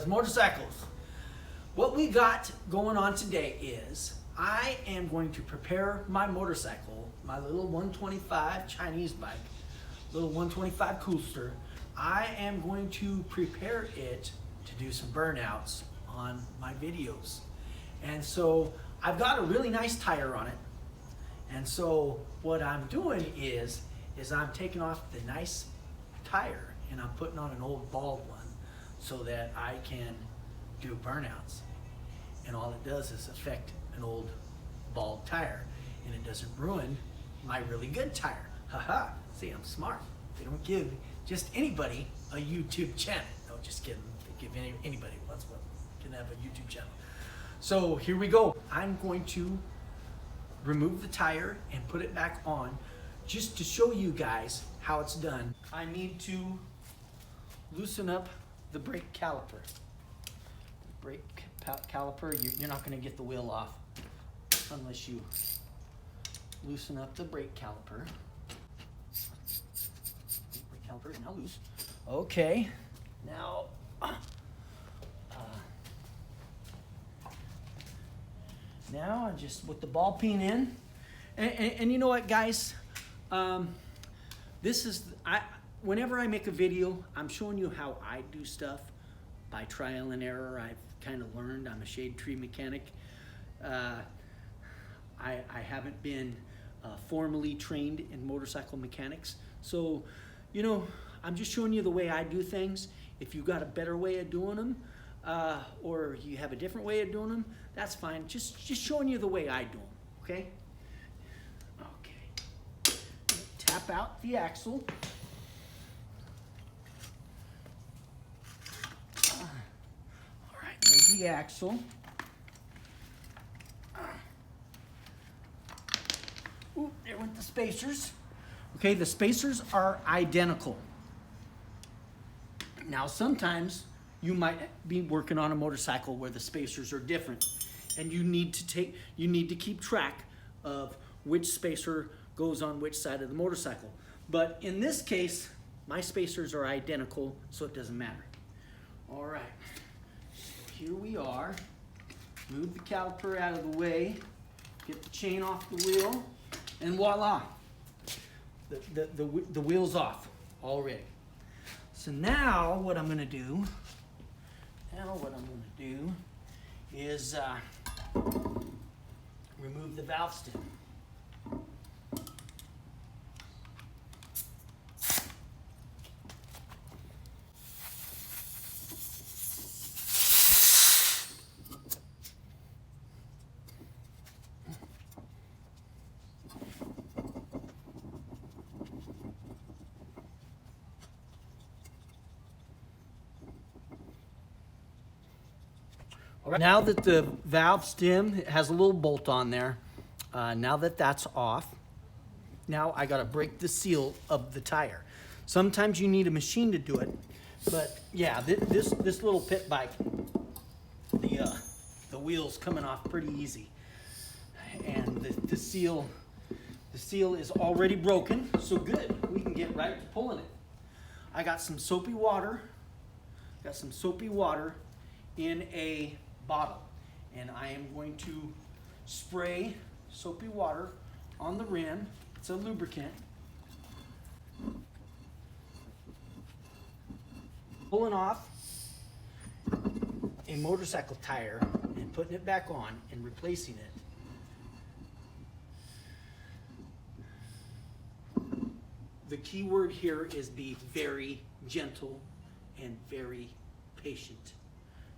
motorcycles. What we got going on today is I am going to prepare my motorcycle, my little 125 Chinese bike, little 125 Coolster. I am going to prepare it to do some burnouts on my videos. And so I've got a really nice tire on it. And so what I'm doing is I'm taking off the nice tire and I'm putting on an old bald one so that I can do burnouts. And all it does is affect an old bald tire and it doesn't ruin my really good tire. Haha, see, I'm smart. They don't give just anybody a YouTube channel. No, just kidding. They give anybody what can have a YouTube channel. So here we go. I'm going to remove the tire and put it back on just to show you guys how it's done. I need to loosen up the brake caliper. Brake caliper, you're not going to get the wheel off unless you loosen up the brake caliper. Brake caliper is now loose. Okay, now now I just put the ball peen in, and you know what, guys? This is whenever I make a video, I'm showing you how I do stuff by trial and error. I've kind of learned. I'm a shade tree mechanic. I haven't been formally trained in motorcycle mechanics, so you know, I'm just showing you the way I do things. If you've got a better way of doing them, or you have a different way of doing them, that's fine. Just showing you the way I do them, okay? Okay. Tap out the axle. All right, there's the axle. Ooh, there went the spacers. Okay, the spacers are identical. Now, sometimes you might be working on a motorcycle where the spacers are different, and you need to keep track of which spacer goes on which side of the motorcycle. But in this case, my spacers are identical, so it doesn't matter. All right, so here we are. Move the caliper out of the way, get the chain off the wheel, and voila, the wheel's off already. So now what I'm going to do is remove the valve stem. Now that the valve stem has a little bolt on there, now that that's off, now I gotta break the seal of the tire. Sometimes you need a machine to do it, but yeah, this little pit bike, the wheel's coming off pretty easy, and the seal is already broken, so good. We can get right to pulling it. I got some soapy water. In a bottle, and I am going to spray soapy water on the rim. It's a lubricant. Pulling off a motorcycle tire and putting it back on and replacing it. The key word here is be very gentle and very patient.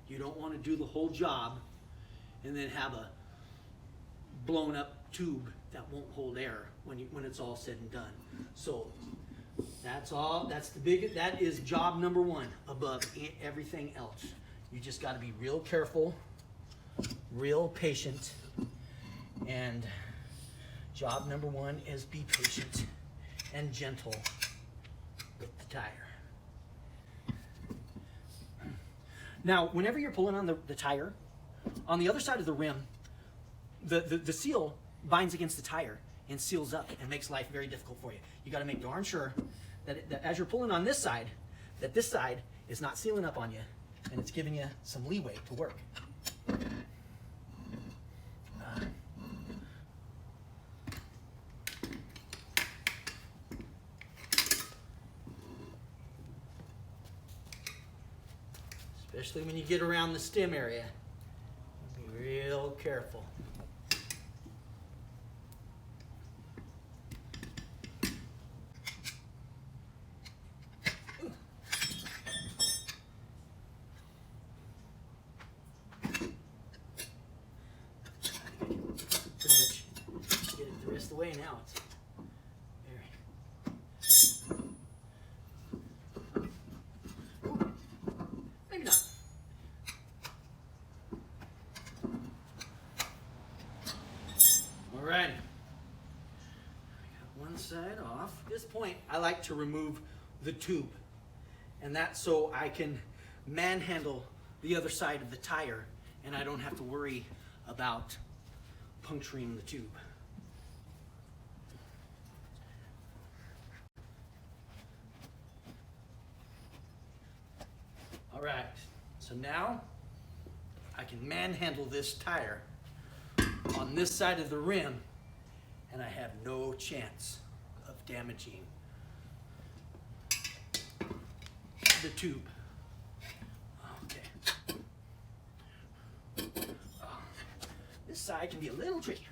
You don't want to do the whole job and then have a blown up tube that won't hold air when it's all said and done. So that is job number one above everything else. You just got to be real careful, real patient, and job number one is be patient and gentle with the tire. Now, whenever you're pulling on the tire, on the other side of the rim, the seal binds against the tire and seals up and makes life very difficult for you. You got to make darn sure that as you're pulling on this side, that this side is not sealing up on you and it's giving you some leeway to work. Especially when you get around the stem area. Be real careful. Pretty much get it the rest of the way now. It's very... Maybe not. All right. One side off. At this point, I like to remove the tube, and that's so I can manhandle the other side of the tire, and I don't have to worry about puncturing the tube. All right, so now I can manhandle this tire on this side of the rim, and I have no chance of damaging the tube. Okay. This side can be a little tricky.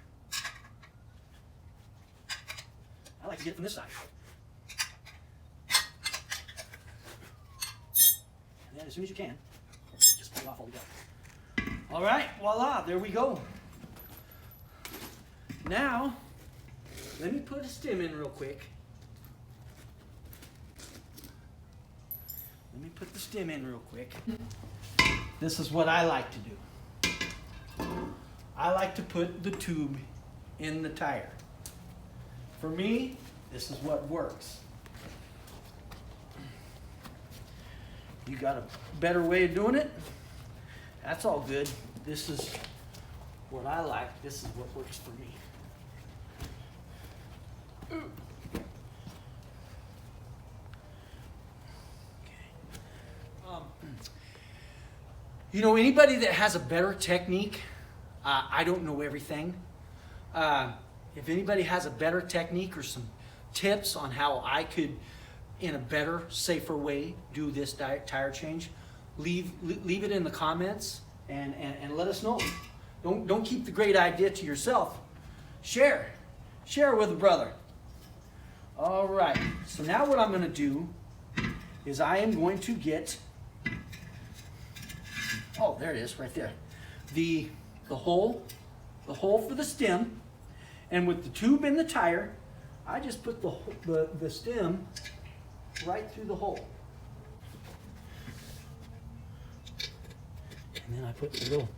I like to get it from this side. And then as soon as you can, just pull it off altogether. All right, voila, there we go. Now, let me put a stem in real quick. Let me put the stem in real quick. This is what I like to do. I like to put the tube in the tire. For me, this is what works. You got a better way of doing it? That's all good. This is what I like. This is what works for me. You know, anybody that has a better technique, I don't know everything. If anybody has a better technique or some tips on how I could, in a better, safer way, do this tire change, leave it in the comments and let us know. Don't keep the great idea to yourself. Share with a brother. All right, so now what I'm going to do is I am going to get, oh, there it is, right there, the hole for the stem, and with the tube in the tire, I just put the stem right through the hole, and then I put the little.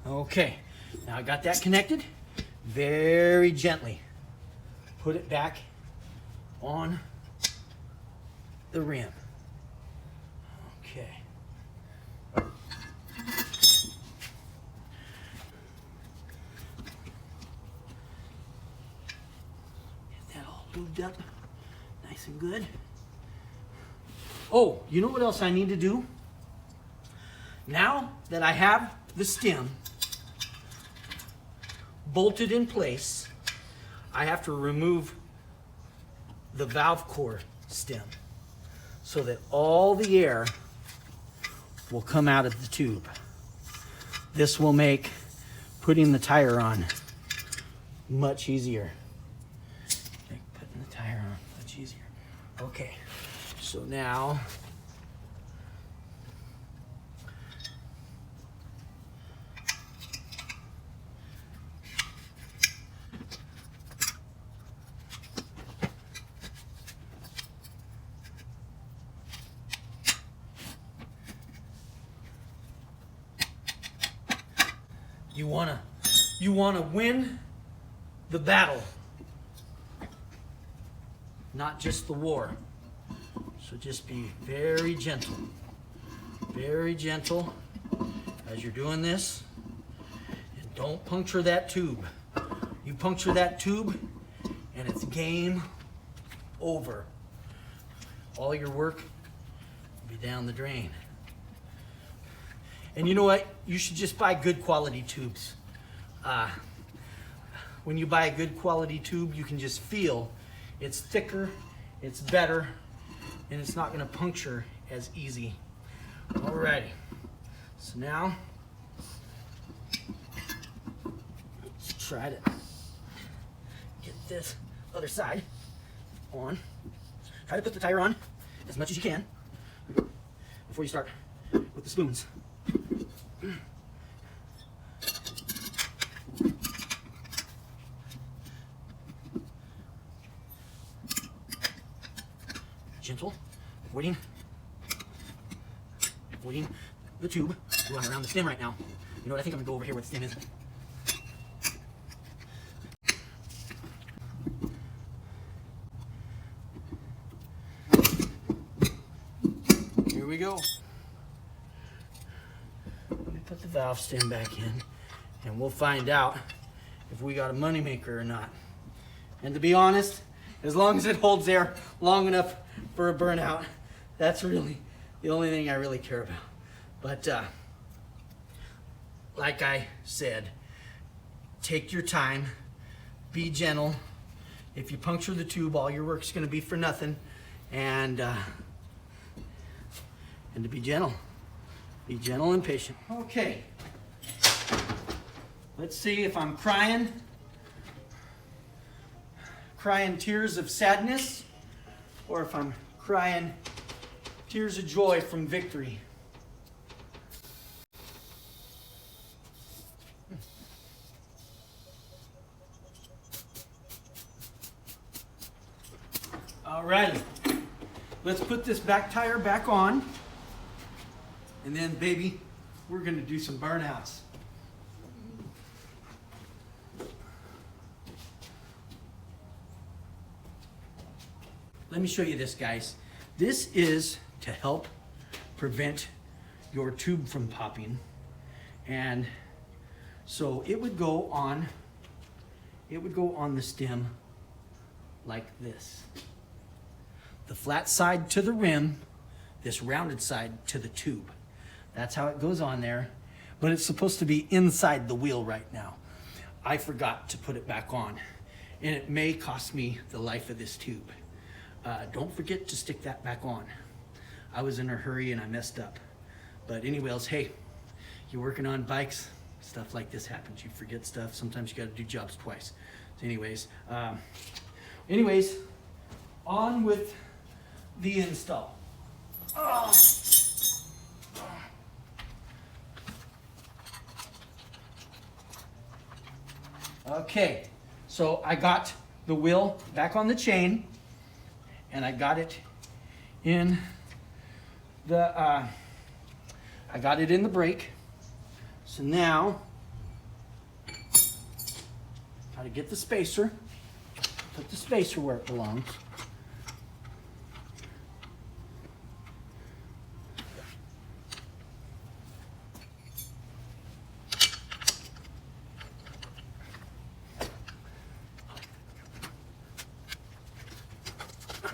Okay, now I got that connected. Very gently put it back on the rim. Okay. Get that all lubed up nice and good. Oh, you know what else I need to do? Now that I have the stem bolted in place, I have to remove the valve core stem so that all the air will come out of the tube. This will make putting the tire on much easier. Make putting the tire on much easier. Okay, so now you wanna win the battle, not just the war. So just be very gentle. Very gentle as you're doing this. And don't puncture that tube. You puncture that tube and it's game over. All your work will be down the drain. And you know what? You should just buy good quality tubes. When you buy a good quality tube, you can just feel it's thicker, it's better, and it's not gonna puncture as easy. Alrighty, so now, let's try to get this other side on. Try to put the tire on as much as you can before you start with the spoons. Gentle, avoiding the tube. We're running around the stem right now. You know what? I think I'm gonna go over here where the stem is. Here we go. Let me put the valve stem back in, and we'll find out if we got a moneymaker or not. And to be honest, as long as it holds air long enough for a burnout, that's really the only thing I really care about. But like I said, take your time, be gentle. If you puncture the tube, all your work's gonna be for nothing. And to be gentle and patient. Okay, let's see if I'm crying tears of sadness, or if I'm crying tears of joy from victory. Alrighty, let's put this back tire back on, and then baby, we're gonna do some burnouts. Let me show you this, guys. This is to help prevent your tube from popping. And so it would go on the stem like this. The flat side to the rim, this rounded side to the tube. That's how it goes on there, but it's supposed to be inside the wheel right now. I forgot to put it back on, and it may cost me the life of this tube. Don't forget to stick that back on. I was in a hurry and I messed up. But anyways, hey, you're working on bikes, stuff like this happens. You forget stuff. Sometimes you got to do jobs twice. So anyways, on with the install. Oh. Okay, so I got the wheel back on the chain, and I got it in the brake. So now, got to get the spacer, put the spacer where it belongs.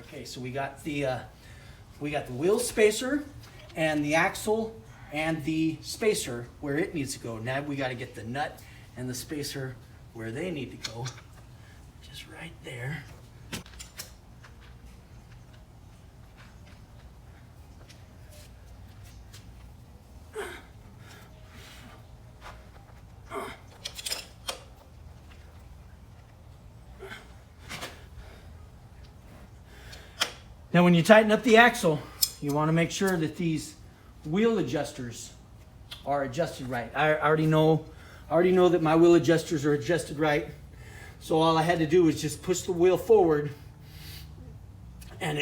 Okay, so we got the wheel spacer and the axle and the spacer where it needs to go. Now we got to get the nut and the spacer where they need to go, just right there. Now when you tighten up the axle, you want to make sure that these wheel adjusters are adjusted right. I already know that my wheel adjusters are adjusted right. So all I had to do was just push the wheel forward, and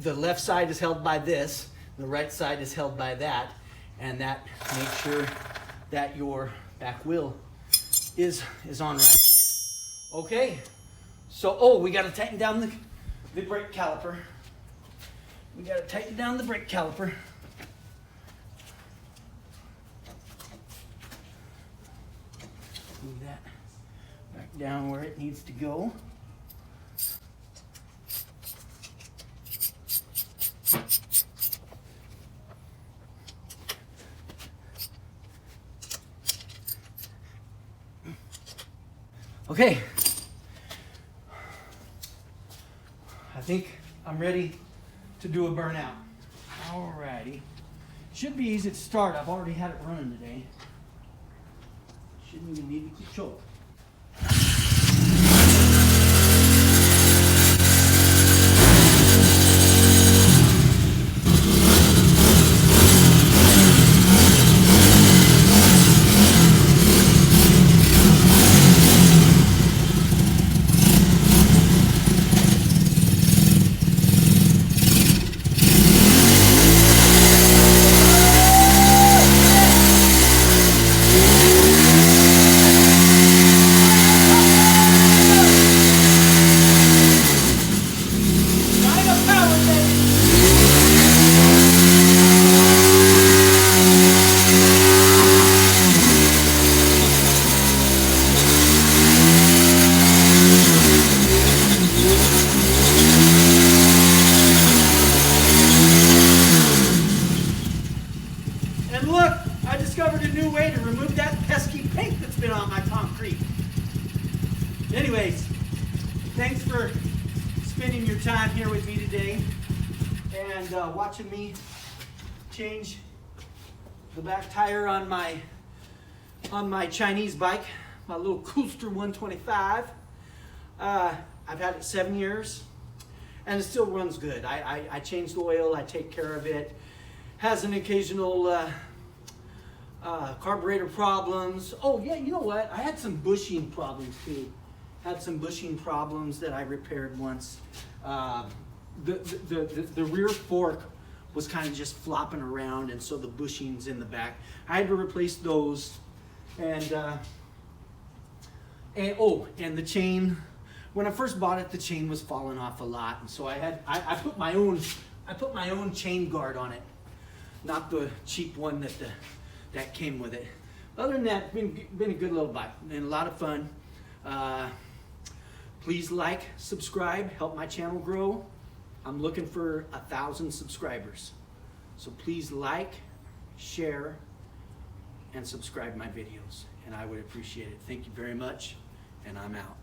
the left side is held by this, the right side is held by that, and that makes sure that your back wheel is on right. Okay, so we got to tighten down the brake caliper. We got to tighten down the brake caliper. move that back down where it needs to go. Okay, I think I'm ready to do a burnout. Alrighty, should be easy to start. I've already had it running today. Shouldn't even need to control. And look, I discovered a new way to remove that pesky paint that's been on my concrete. Anyways, thanks for spending your time here with me today and watching me change the back tire on my Chinese bike, my little Coolster 125. I've had it 7 years and it still runs good. I change the oil, I take care of it. Has an occasional carburetor problems. Oh yeah, you know what? I had some bushing problems too. Had some bushing problems that I repaired once. The rear fork was kind of just flopping around, and so the bushings in the back. I had to replace those, and the chain. When I first bought it, the chain was falling off a lot, and so I put my own chain guard on it. Not the cheap one that came with it. Other than that, it's been a good little bike and a lot of fun. Please like, subscribe, help my channel grow. I'm looking for 1,000 subscribers. So please like, share, and subscribe my videos, and I would appreciate it. Thank you very much, and I'm out.